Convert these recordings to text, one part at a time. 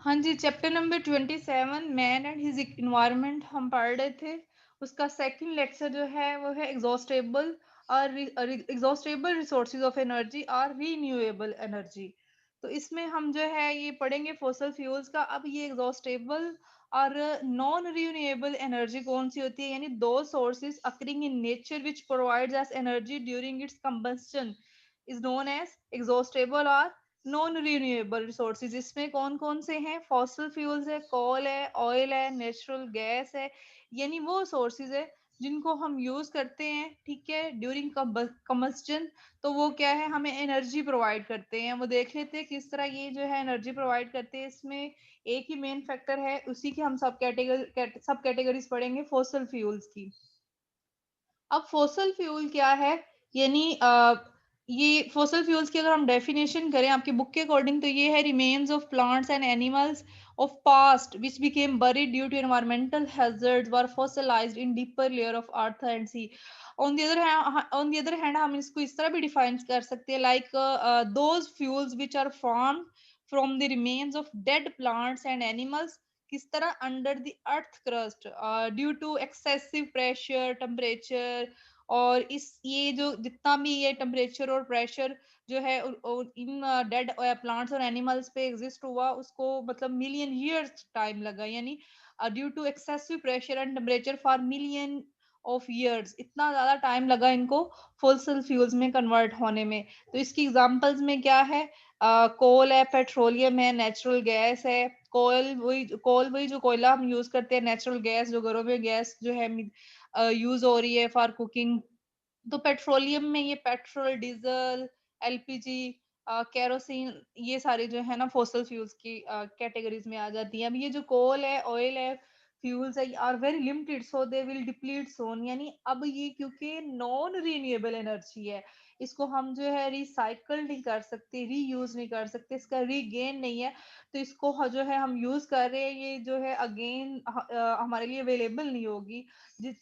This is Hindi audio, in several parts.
हाँ जी, chapter number 27 man and his environment हम पढ़ रहे थे। उसका सेकंड लेक्चर जो है वो है एग्जॉस्टेबल और एग्जॉस्टेबल रिसोर्सेज ऑफ एनर्जी और रीन्यूएबल एनर्जी। तो इसमें हम जो है ये पढ़ेंगे फॉसल फ्यूल्स का। अब ये एग्जॉस्टेबल और नॉन रीन्यूएबल एनर्जी कौन सी होती है, यानी दो sources occurring in nature which provides us energy during its combustion is known as exhaustible और नॉन रिन्यूएबल रिसोर्सेज। इसमें कौन कौन से हैं? फॉसिल फ्यूल्स है, कोल है, ऑयल है, नेचुरल गैस है, यानी वो सोर्सेज है जिनको हम यूज करते हैं, ठीक है, ड्यूरिंग कंबस्टन। तो वो क्या है, हमें एनर्जी प्रोवाइड करते हैं। वो देख लेते हैं किस तरह ये जो है एनर्जी प्रोवाइड करते हैं। इसमें एक ही मेन फैक्टर है, उसी की हम सब कैटेगरीज पढ़ेंगे फॉसिल फ्यूल्स की। अब फॉसल फ्यूल क्या है, यानी ये फॉसल फ्यूल्स की अगर हम डेफिनेशन करें आपकी बुक के अकॉर्डिंग, तो ये है remains of plants and animals of past which became buried due to environmental hazards were fossilized in deeper layer of earth and sea. On the other hand हम इसको इस तरह भी डिफाइन कर सकते हैं, like those fuels which are formed from the remains of dead plants and animals। किस तरह? Under the earth crust due to excessive pressure temperature. और इस ये जो जितना भी ये टेम्परेचर और प्रेशर जो है इन डेड प्लांट्स और एनिमल्स पे एग्जिस्ट हुआ, उसको मतलब मिलियन ईयर्स टाइम लगा, यानी due to excessive pressure and temperature for million of years, इतना ज्यादा टाइम लगा इनको फॉसिल फ्यूल्स में कन्वर्ट होने में। तो इसकी एग्जांपल्स में क्या है? कोल है, पेट्रोलियम है, नेचुरल गैस है। कोल वही जो कोयला हम यूज करते हैं, नेचुरल गैस जो घरों में गैस जो है यूज हो रही है फॉर कुकिंग। तो पेट्रोलियम में ये पेट्रोल, डीजल, एलपीजी, केरोसिन, ये सारे जो है ना फॉसल फ्यूल्स की कैटेगरीज में आ जाती हैं। अब ये जो कोल है, ऑयल है, फ्यूल्स है, are very limited so they will deplete soon, यानी अब ये क्योंकि नॉन रीन्यूएबल एनर्जी है, इसको हम जो है रिसाइकल नहीं कर सकते, रीयूज नहीं कर सकते, इसका रीगेन नहीं है। तो इसको जो है हम यूज कर रहे हैं, ये जो है अगेन हमारे लिए अवेलेबल नहीं होगी।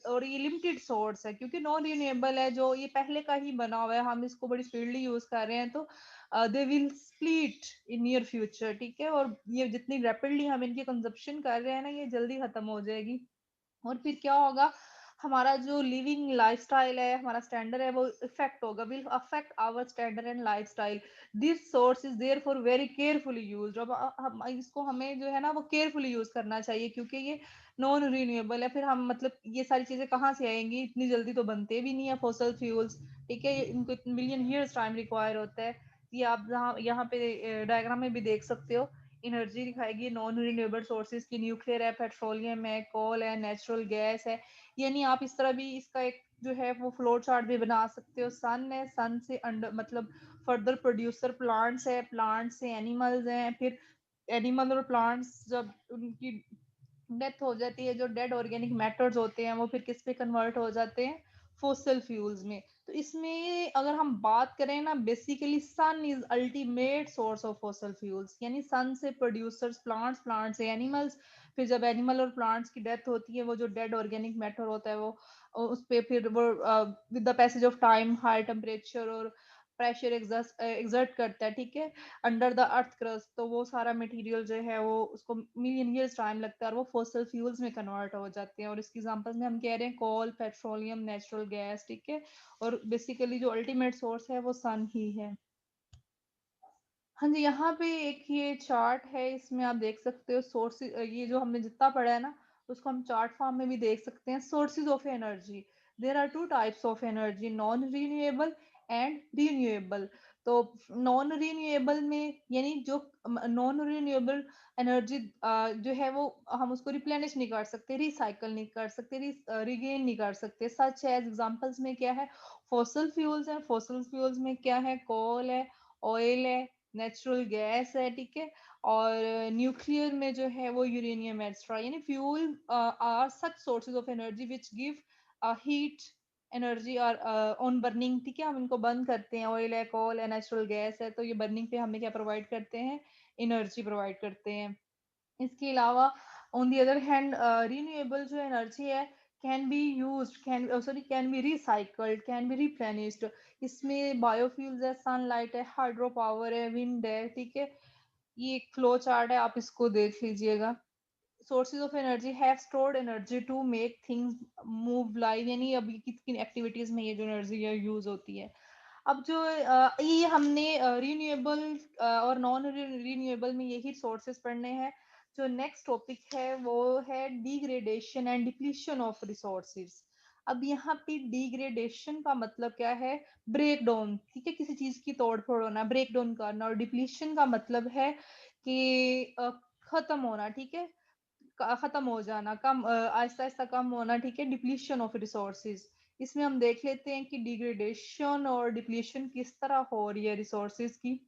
और ये लिमिटेड सोर्स है क्योंकि नॉन रिन्यूएबल है, जो ये पहले का ही बना हुआ है, हम इसको बड़ी स्पीडली यूज कर रहे हैं, तो they will split in near future, ठीक है। और ये जितनी रैपिडली हम इनकी कंजप्शन कर रहे हैं ना, ये जल्दी खत्म हो जाएगी। और फिर क्या होगा, हमारा जो लिविंग लाइफस्टाइल है, हमारा स्टैंडर्ड है, वो इफेक्ट होगा, will affect our standard and lifestyle. This source is there for very carefully use. अब हम इसको हमें जो है ना वो केयरफुली यूज करना चाहिए, क्योंकि ये नॉन रिन्यूएबल है। फिर हम मतलब ये सारी चीजें कहाँ से आएंगी, इतनी जल्दी तो बनते भी नहीं है फॉसल फ्यूल्स, ठीक है, इनको मिलियन ईयर्स टाइम रिक्वायर होता है। ये आप यहाँ पे डायग्राम में भी देख सकते हो, एनर्जी दिखाएगी नॉन रिन्यूएबल सोर्सेज की, न्यूक्लियर है, पेट्रोलियम है, कोल है, नेचुरल गैस है। यानी आप इस तरह भी इसका एक जो है वो फ्लो चार्ट भी बना सकते हो। सन है, सन से अंडर मतलब फर्दर प्रोड्यूसर प्लांट्स है, प्लांट से एनिमल्स हैं, फिर एनिमल और प्लांट्स जब उनकी डेथ हो जाती है, जो डेड ऑर्गेनिक मैटर्स होते हैं वो फिर किस पे कन्वर्ट हो जाते हैं? फॉसिल फ्यूल्स में। तो इसमें अगर हम बात करें ना, basically sun is ultimate source of fossil fuels, यानी सन से प्रोड्यूसर्स प्लांट्स, प्लांट से एनिमल्स, फिर जब एनिमल और प्लांट्स की डेथ होती है, वो जो डेड ऑर्गेनिक मैटर होता है वो उस पे फिर वो with the passage of time high temperature और प्रेशर एग्जर्ट करता है, ठीक है, अंडर द अर्थ क्रस्ट। तो वो सारा मटेरियल जो है वो उसको मिलियन ईयर्स टाइम लगता है और वो फॉसिल फ्यूल्स में कन्वर्ट हो जाते हैं। और इसकी एग्जांपल्स में हम कह रहे हैं कोल, पेट्रोलियम, नेचुरल गैस, ठीक है। और बेसिकली जो अल्टीमेट सोर्स है वो सन ही है। हाँ जी, यहाँ पे एक ये चार्ट है, इसमें आप देख सकते हो सोर्स, ये जो हमने जितना पढ़ा है ना उसको हम चार्ट फॉर्म में भी देख सकते हैं। Sources of energy, there are two types of energy, non renewable and renewable. तो नॉन रीन्यूएबल में यानी जो नॉन रीन्यूएबल एनर्जी जो है वो हम उसको रिप्लेनिश नहीं कर सकते, रिसाइकल नहीं कर सकते, रिगेन नहीं कर सकते। सच एज एग्जांपल्स में क्या है? फॉसल फ्यूल्स है, फॉसल फ्यूल्स में क्या है? कोल है, ऑयल है, नेचुरल गैस है, ठीक है। और न्यूक्लियर में जो है वो यूरेनियम एक्स्ट्रा, यानी fuel are such sources of energy which give heat energy और ऑन बर्निंग, ठीक है, हम इनको बर्न करते हैं। ऑयल है, कोल है, नेचुरल गैस है, तो ये बर्निंग पे हमें क्या प्रोवाइड करते हैं? एनर्जी प्रोवाइड करते हैं। इसके अलावा on the other hand renewable जो एनर्जी है can be used, can be recycled, can be replenished. इसमें बायोफ्यूल्स है, सनलाइट है, हाइड्रो पावर है, विंड है, ठीक है। ये एक फ्लो चार्ट है, आप इसको देख लीजिएगा। Sources of energy have stored energy to make things move live, यानी अभी किन किन एक्टिविटीज में ये जो एनर्जी यूज होती है। अब जो ये हमने रिन्यूएबल और नॉन रिन्यूएबल में यही सोर्सेस पढ़ने हैं। जो नेक्स्ट टॉपिक है वो है degradation and depletion of resources. अब यहाँ पे डिग्रेडेशन का मतलब क्या है? ब्रेक डाउन, ठीक है, किसी चीज की तोड़ फोड़ होना, ब्रेक डाउन करना। और डिप्लीशन का मतलब है कि खत्म होना, ठीक है, खत्म हो जाना, कम आहिस्ता आहिस्ता कम होना, ठीक है, डिप्लीशन ऑफ रिसोर्सेज। इसमें हम देख लेते हैं कि डिग्रेडेशन और डिप्लीशन किस तरह हो रही है रिसोर्सेज की।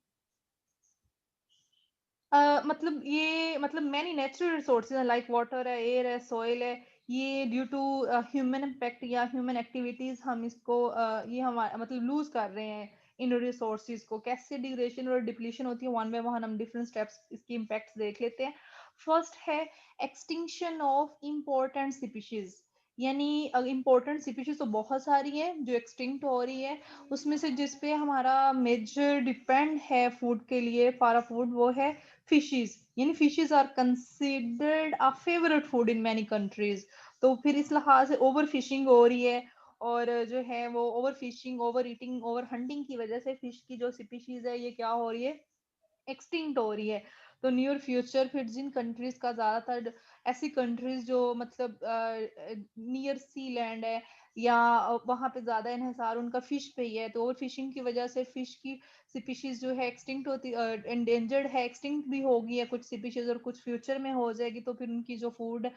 मतलब ये मतलब many natural resources like water है, एयर है, सॉइल है, ये ड्यू टू ह्यूमन इम्पैक्ट या ह्यूमन एक्टिविटीज हम इसको ये हम मतलब लूज कर रहे हैं इन रिसोर्सेज को। कैसे डिग्रेडेशन और डिप्लीशन होती है, वन बाय वन हम डिफरेंट स्टेप्स इसकी इम्पैक्ट्स देख लेते हैं। फर्स्ट है एक्सटिंक्शन ऑफ इम्पोर्टेंट स्पीशीज, यानी इम्पोर्टेंट स्पीशीज तो बहुत सारी है जो एक्सटिंक्ट हो रही है। उसमें से जिस पे हमारा मेजर डिपेंड है फूड के लिए, फॉर फूड, वो है फिशेस। यानी fishes are considered a favourite food in many countries. तो फिर इस लिहाज से ओवर फिशिंग हो रही है, और जो है वो over fishing, over eating, over hunting की वजह से फिश की जो स्पीशीज है ये क्या हो रही है? एक्सटिंक्ट हो रही है। तो नियर फ्यूचर फिर जिन कंट्रीज का ज्यादातर, ऐसी कंट्रीज जो मतलब नियर सी लैंड है या वहां पे ज्यादा इन्हिसार उनका फिश पे ही है, तो ओवर फिशिंग की वजह से फिश की स्पीशीज जो है एक्सटिंक्ट होती, एंडेंजर्ड है, एक्सटिंक्ट भी होगी है कुछ स्पीशीज, और कुछ फ्यूचर में हो जाएगी। तो फिर उनकी जो फूड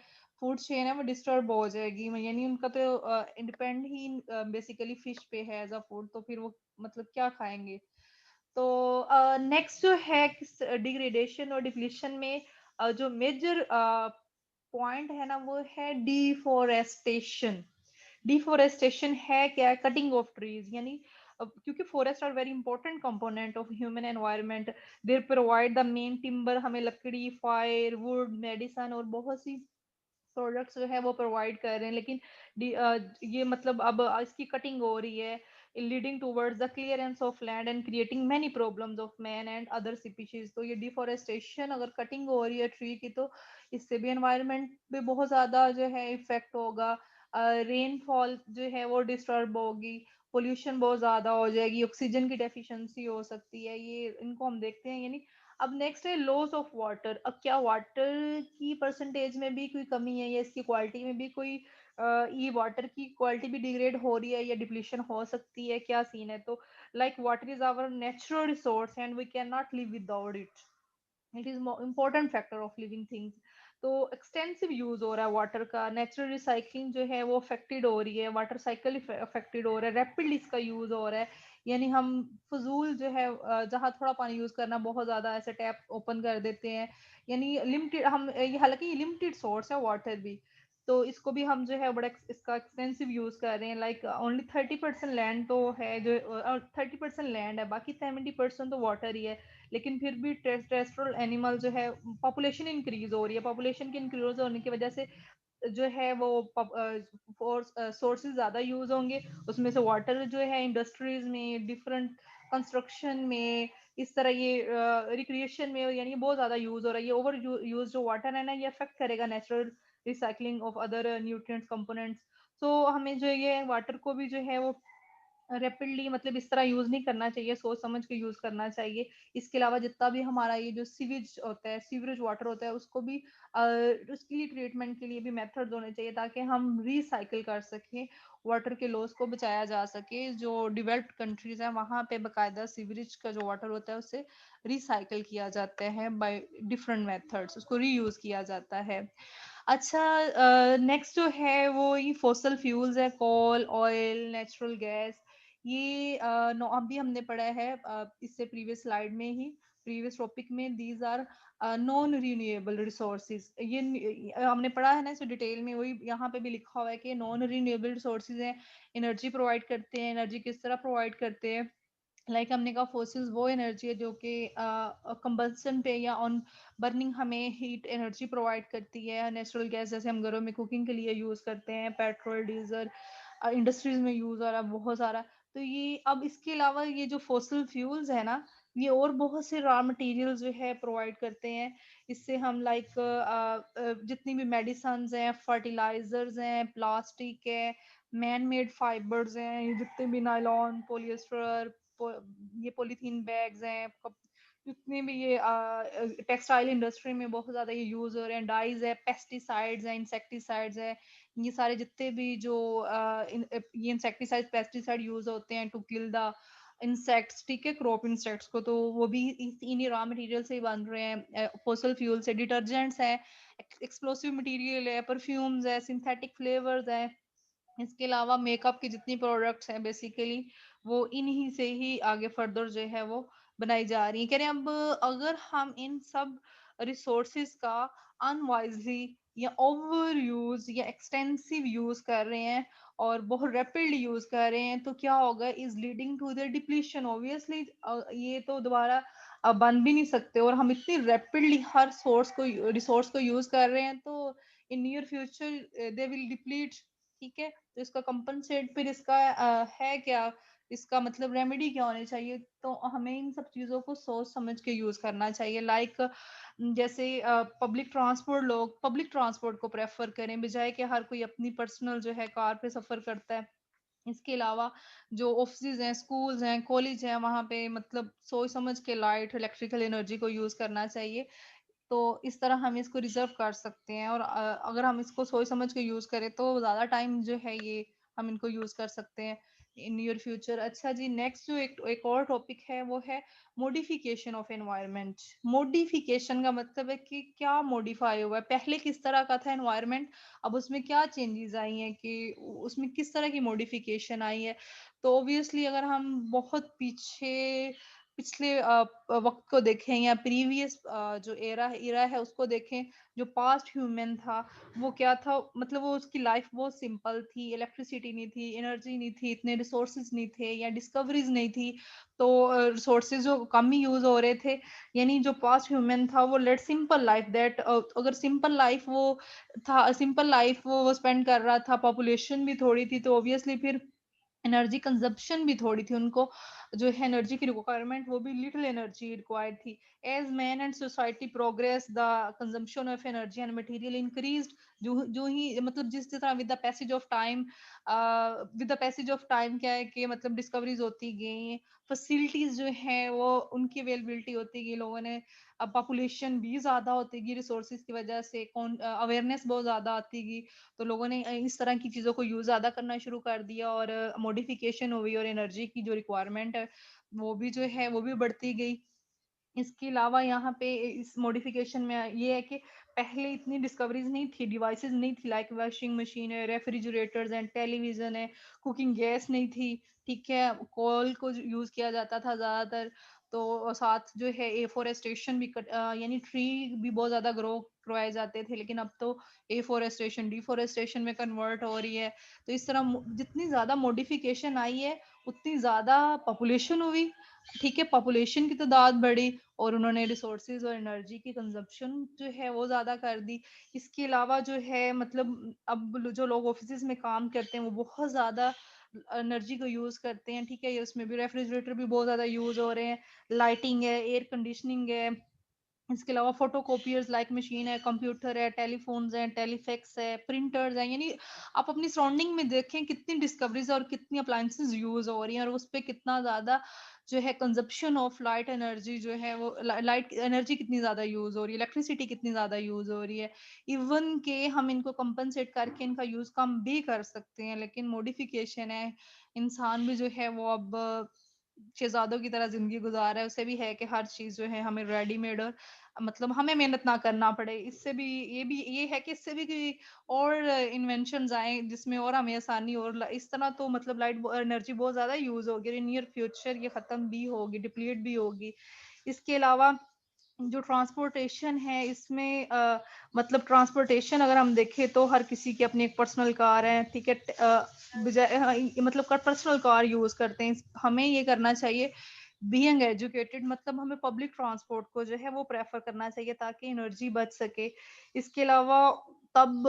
फूड चेन है वो डिस्टर्ब हो जाएगी, यानी उनका तो डिपेंड ही बेसिकली फिश पे है एज अ फूड। तो फिर वो मतलब क्या खाएंगे? तो नेक्स्ट जो है डिग्रेडेशन और डिप्लीशन में जो मेजर पॉइंट है ना वो है डिफोरेस्टेशन। डिफोरेस्टेशन है क्या? कटिंग ऑफ ट्रीज, यानी क्योंकि forest are very important component of human environment. They provide the main timber, हमें लकड़ी, फायर, वुड, मेडिसन और बहुत सी प्रोडक्ट्स जो है वो प्रोवाइड कर रहे हैं। लेकिन ये मतलब अब इसकी कटिंग हो रही है, leading towards the clearance of land and creating many problems of man and other species. तो ये डिफोरेस्टेशन, अगर कटिंग हो रही है ट्री की, तो इससे भी एनवायरनमेंट पे बहुत ज्यादा जो है इफेक्ट होगा। रेनफॉल जो है वो डिस्टर्ब होगी, पोल्यूशन बहुत ज्यादा हो जाएगी, ऑक्सीजन की डेफिशिएंसी हो सकती है, ये इनको हम देखते हैं। यानी अब नेक्स्ट है लॉस ऑफ वाटर। अब क्या वाटर की परसेंटेज में भी कोई कमी है या इसकी क्वालिटी में भी कोई ये वाटर की क्वालिटी भी डिग्रेड हो रही है या डिप्लीशन हो सकती है, क्या सीन है? तो like water is our natural resource and we can not live without it. It is important factor of living things. तो एक्सटेंसिव यूज हो रहा है वाटर का, नेचुरल रिसाइकलिंग जो है वो अफेक्टेड हो रही है, वाटर साइकिल अफेक्टेड हो रहा है, रैपिडली इसका यूज हो रहा है। यानी हम फजूल जो है जहाँ थोड़ा पानी यूज करना, बहुत ज्यादा ऐसे टैप ओपन कर देते हैं। यानी लिमिटेड हम ये, हालांकि ये लिमिटेड सोर्स है वाटर भी, तो इसको भी हम जो है बड़ा इसका एक्सटेंसिव यूज कर रहे हैं। लाइक ओनली 30% लैंड तो है जो 30% लैंड है, बाकी 70% तो वाटर ही है। लेकिन फिर भी टेरेस्ट्रियल एनिमल जो है, पॉपुलेशन इंक्रीज हो रही है, पॉपुलेशन के इंक्रीज होने की वजह से जो है वो सोर्सेज ज्यादा यूज होंगे। उसमें से वाटर जो है इंडस्ट्रीज में, डिफरेंट कंस्ट्रक्शन में, इस तरह ये रिक्रिएशन में, यानी बहुत ज्यादा यूज हो रहा है। ये ओवर यूज जो वाटर है ना, ये अफेक्ट करेगा natural recycling of other nutrients components. So हमें जो ये वाटर को भी जो है वो रैपिडली मतलब इस तरह यूज नहीं करना चाहिए, सोच समझ के यूज करना चाहिए। इसके अलावा जितना भी हमारा ये जो सीवेज होता है, सीवरेज वाटर होता है, उसको भी उसके लिए ट्रीटमेंट के लिए भी मेथड्स होने चाहिए ताकि हम रिसाइकिल कर सकें, वाटर के लॉस को बचाया जा सके। जो डेवलप्ड कंट्रीज है वहां पे बकायदा सीवरेज का जो वाटर होता है उसे रिसाइकिल किया जाता है बाय डिफरेंट मेथड्स, उसको रीयूज किया जाता है। अच्छा, नेक्स्ट जो है वो ये फॉसल फ्यूल्स है, कोल, ऑयल, नेचुरल गैस। ये अभी हमने पढ़ा है इससे प्रीवियस स्लाइड में ही, प्रीवियस टॉपिक में, these are non renewable resources. हमने पढ़ा है ना इसे डिटेल में, वही यहाँ पे भी लिखा हुआ है कि नॉन रिन्यूएबल रिसोर्सेज हैं, एनर्जी प्रोवाइड करते हैं। एनर्जी किस तरह प्रोवाइड करते हैं? लाइक हमने कहा फोसिल्स वो एनर्जी है जो कि कंबल्सन पे या ऑन बर्निंग हमें हीट एनर्जी प्रोवाइड करती है। नेचुरल गैस जैसे हम घरों में कुकिंग के लिए यूज करते हैं, पेट्रोल, डीजल इंडस्ट्रीज में यूज हो रहा है बहुत सारा। तो ये अब इसके अलावा ये जो फॉसिल फ्यूल्स है ना, ये और बहुत से रॉ मटेरियल जो है प्रोवाइड करते हैं। इससे हम लाइक जितनी भी मेडिसन्स हैं, फर्टिलाइजर्स हैं, प्लास्टिक है, मैन मेड फाइबर्स हैं, ये जितने भी नायलॉन, पॉलिएस्टर, ये पॉलीथीन बैग्स हैं, जितने भी ये टेक्सटाइल इंडस्ट्री में बहुत ज्यादा ये यूज हो रहे हैं, डाइज है, पेस्टिसाइड्स है, इंसेक्टिसाइड्स है, ये सारे जितने भी जो ये इंसेक्टिसाइड पेस्टिसाइड यूज होते हैं टू किल द इंसेक्ट्स, ठीक है, क्रॉप इंसेक्ट्स को, तो वो भी इन्हीं रॉ मटेरियल से ही बन रहे हैं। फॉसल फ्यूल से डिटर्जेंट्स है, एक्सप्लोसिव मटेरियल है, परफ्यूम्स है, सिंथेटिक फ्लेवर्स है। इसके अलावा मेकअप की जितनी प्रोडक्ट्स हैं बेसिकली वो इन्हीं से ही आगे फर्दर जो है वो बनाई जा रही है। कह रहे हैं अब अगर हम इन सब रिसोर्सेज का अनवाइजली या ओवर यूज या एक्सटेंसिव यूज कर रहे हैं और बहुत रैपिडली यूज कर रहे हैं तो क्या होगा, is leading to the depletion obviously. ये तो दोबारा बन भी नहीं सकते, और हम इतनी रैपिडली हर रिसोर्स को यूज कर रहे हैं तो in near future they will deplete. ठीक है, तो इसका कंपनसेट फिर इसका है क्या, इसका मतलब रेमेडी क्या होनी चाहिए। तो हमें इन सब चीजों को सोच समझ के यूज करना चाहिए। लाइक जैसे पब्लिक ट्रांसपोर्ट, लोग पब्लिक ट्रांसपोर्ट को प्रेफर करें बजाय कि हर कोई अपनी पर्सनल जो है कार पे सफर करता है। इसके अलावा जो ऑफिस हैं, स्कूल्स हैं, कॉलेज हैं, वहां पे मतलब सोच समझ के लाइट इलेक्ट्रिकल एनर्जी को यूज करना चाहिए। तो इस तरह हम इसको रिजर्व कर सकते हैं, और अगर हम इसको सोच समझ के यूज करें तो ज्यादा टाइम जो है ये हम इनको यूज कर सकते हैं इन नियर फ्यूचर। अच्छा जी, नेक्स्ट जो एक और टॉपिक है वो है मॉडिफिकेशन ऑफ एनवायरनमेंट। मॉडिफिकेशन का मतलब है कि क्या मॉडिफाई हुआ है, पहले किस तरह का था एनवायरनमेंट, अब उसमें क्या चेंजेस आई हैं, कि उसमें किस तरह की मॉडिफिकेशन आई है। तो ऑब्वियसली अगर हम बहुत पीछे पिछले वक्त को देखें या प्रीवियस जो एरा है उसको देखें, जो पास्ट ह्यूमन था वो क्या था, मतलब वो उसकी लाइफ बहुत सिंपल थी, इलेक्ट्रिसिटी नहीं थी, एनर्जी नहीं थी, इतने रिसोर्सेज नहीं थे या डिस्कवरीज नहीं थी, तो रिसोर्सेज जो कम ही यूज हो रहे थे। यानी जो पास्ट ह्यूमन था वो लेट सिंपल लाइफ दैट, अगर सिंपल लाइफ वो था, सिंपल लाइफ वो स्पेंड कर रहा था, पॉपुलेशन भी थोड़ी थी, तो ऑब्वियसली फिर एनर्जी कंजप्शन भी थोड़ी थी, उनको जो है एनर्जी की रिक्वायरमेंट वो भी लिटिल एनर्जी रिक्वायर्ड थी। As man and society progress the consumption of energy and material increased. जो ही मतलब जिस तरह with the passage of time, with the passage of time क्या है कि मतलब डिस्कवरीज होती गई, फैसिलिटीज जो है वो उनकी अवेलेबिलिटी होती गई, लोगों ने अब पॉपुलेशन भी ज्यादा होती गई रिसोर्सेज की वजह से, कौन अवेयरनेस बहुत ज्यादा आती गई, तो लोगों ने इस तरह की चीजों को यूज ज्यादा करना शुरू कर दिया, और मॉडिफिकेशन हुई और एनर्जी की जो रिक्वायरमेंट है वो भी जो है वो भी बढ़ती गई। इसके अलावा यहाँ पे इस मॉडिफिकेशन में ये है कि पहले इतनी डिस्कवरीज नहीं थी, डिवाइसेस नहीं थी, लाइक वॉशिंग मशीन है, रेफ्रिजरेटर्स एंड टेलीविजन है, कुकिंग गैस नहीं थी, ठीक है, कोल को यूज किया जाता था ज्यादातर। तो साथ जो है एफोरेस्टेशन भी यानी ट्री भी बहुत ज्यादा ग्रो करवाए जाते थे, लेकिन अब तो एफोरेस्टेशन डिफोरेस्टेशन में कन्वर्ट हो रही है। तो इस तरह जितनी ज्यादा मॉडिफिकेशन आई है उतनी ज्यादा पॉपुलेशन हुई, ठीक है, पॉपुलेशन की तादाद बढ़ी और उन्होंने रिसोर्सेज और एनर्जी की कंजप्शन जो है वो ज्यादा कर दी। इसके अलावा जो है मतलब अब जो लोग ऑफिस में काम करते हैं वो बहुत ज्यादा एनर्जी को यूज करते हैं, ठीक है, ये उसमें भी रेफ्रिजरेटर भी बहुत ज्यादा यूज हो रहे हैं, लाइटिंग है, एयर कंडीशनिंग है। इसके अलावा फोटोकॉपियर्स लाइक मशीन है, कंप्यूटर है, टेलीफोन्स है, टेलीफेक्स है, प्रिंटर्स है, यानी आप अपनी सराउंडिंग में देखें कितनी डिस्कवरीज और कितनी अप्लायंसेस यूज हो रही हैं, और उस पर कितना ज्यादा जो है कंजप्शन ऑफ लाइट एनर्जी जो है वो लाइट एनर्जी कितनी ज्यादा यूज हो रही है, इलेक्ट्रिसिटी कितनी ज्यादा यूज हो रही है। इवन के हम इनको कंपनसेट करके इनका यूज कम भी कर सकते हैं, लेकिन मॉडिफिकेशन है, इंसान भी जो है वो अब शहजादों की तरह जिंदगी गुजार रहा है, उसे भी है कि हर चीज जो है हमें रेडीमेड और मतलब हमें मेहनत ना करना पड़े। इससे भी ये है कि इससे भी कोई और इन्वेंशन आए जिसमें और हमें आसानी, और इस तरह तो मतलब लाइट एनर्जी बहुत ज्यादा यूज होगी, नियर फ्यूचर ये खत्म भी होगी, डिप्लीट भी होगी। इसके अलावा जो ट्रांसपोर्टेशन है इसमें मतलब ट्रांसपोर्टेशन अगर हम देखें तो हर किसी की अपनी एक पर्सनल कार है, ठीक है, बजाय मतलब पर्सनल कार यूज करते हैं। हमें ये करना चाहिए बीइंग एजुकेटेड, मतलब हमें पब्लिक ट्रांसपोर्ट को जो है वो प्रेफर करना चाहिए ताकि एनर्जी बच सके। इसके अलावा तब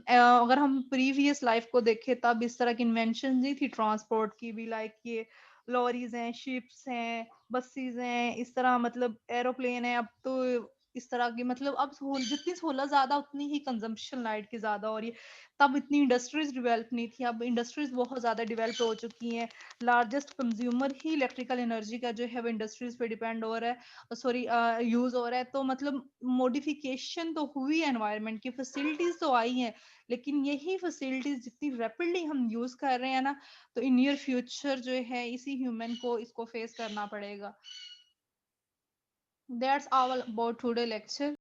अगर हम प्रीवियस लाइफ को देखें तब इस तरह की इन्वेंशन नहीं थी ट्रांसपोर्ट की भी, लाइक ये लॉरीज हैं, शिप्स हैं, बसेस हैं, इस तरह मतलब एरोप्लेन है। अब तो इस तरह की मतलब अब जितनी सहूलत ज्यादा उतनी ही कंजम्पशन लाइट की ज्यादा हो रही है। तब इतनी इंडस्ट्रीज डेवलप नहीं थी, अब इंडस्ट्रीज बहुत ज्यादा डेवलप हो चुकी हैं। लार्जेस्ट कंज्यूमर ही इलेक्ट्रिकल एनर्जी का जो है वो इंडस्ट्रीज पे डिपेंड हो रहा है, सॉरी यूज हो रहा है। तो मतलब मॉडिफिकेशन तो हुई एनवायरनमेंट की, फैसिलिटीज तो आई हैं, लेकिन यही फैसिलिटीज जितनी रैपिडली हम यूज कर रहे हैं ना, तो इन नियर फ्यूचर जो है इसी ह्यूमन को इसको फेस करना पड़ेगा। That's all about today lecture.